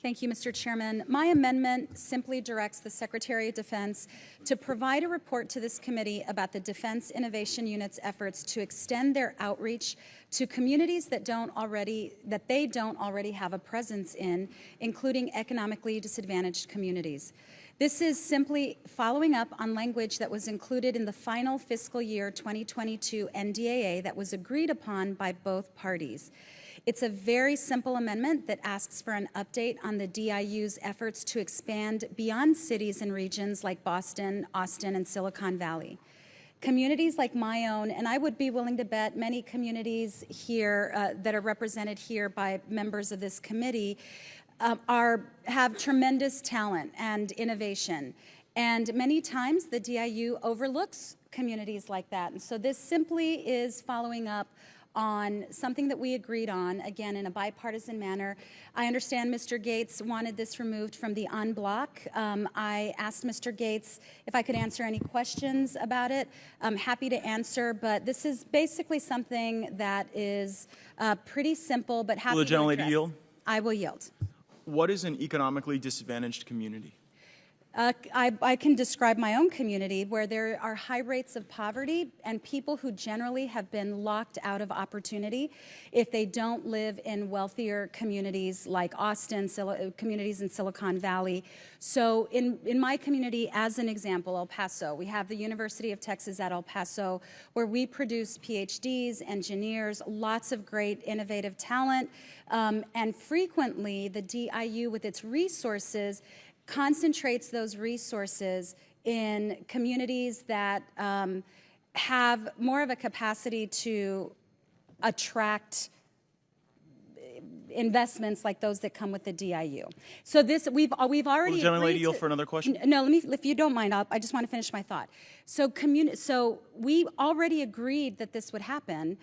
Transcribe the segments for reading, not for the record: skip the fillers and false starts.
Thank you, Mr. Chairman. My amendment simply directs the Secretary of Defense to provide a report to this committee about the Defense Innovation Unit's efforts to extend their outreach to communities that they don't already have a presence in, including economically disadvantaged communities. This is simply following up on language that was included in the final fiscal year 2022 NDAA that was agreed upon by both parties. It's a very simple amendment that asks for an update on the DIU's efforts to expand beyond cities and regions like Boston, Austin, and Silicon Valley. Communities like my own, and I would be willing to bet many communities here that are represented here by members of this committee, have tremendous talent and innovation. And many times the DIU overlooks communities like that. And so this simply is following up on something that we agreed on, again, in a bipartisan manner. I understand Mr. Gaetz wanted this removed from the en bloc. I asked Mr. Gaetz if I could answer any questions about it. I'm happy to answer, but this is basically something that is pretty simple, but happy to address. Will the gentlelady yield? I will yield. What is an economically disadvantaged community? I can describe my own community where there are high rates of poverty and people who generally have been locked out of opportunity if they don't live in wealthier communities like Austin, communities in Silicon Valley. So in my community, as an example, El Paso, we have the University of Texas at El Paso where we produce PhDs, engineers, lots of great innovative talent, and frequently the DIU with its resources concentrates those resources in communities that have more of a capacity to attract investments like those that come with the DIU. So this we've already Will the gentlelady yield to, for another question? No, let me, if you don't mind, I just want to finish my thought. So we already agreed that this would happen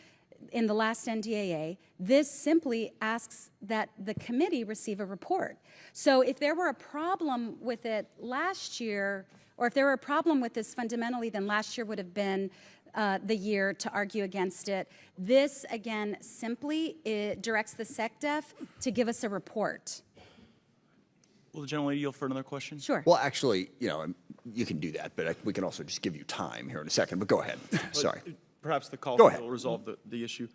in the last NDAA. This simply asks that the committee receive a report. So if there were a problem with it last year, or if there were a problem with this fundamentally, then last year would have been the year to argue against it. This, again, simply directs the SecDef to give us a report. Will the gentlelady yield for another question? Sure. Well, actually, you can do that, but we can also just give you time here in a second. But go ahead. Sorry. Perhaps the call Go ahead. will resolve the issue.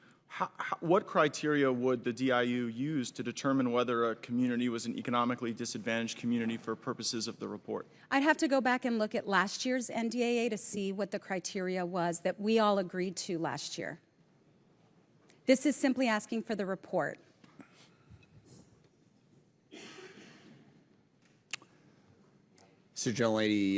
What criteria would the DIU use to determine whether a community was an economically disadvantaged community for purposes of the report? I'd have to go back and look at last year's NDAA to see what the criteria was that we all agreed to last year. This is simply asking for the report. So, gentlelady,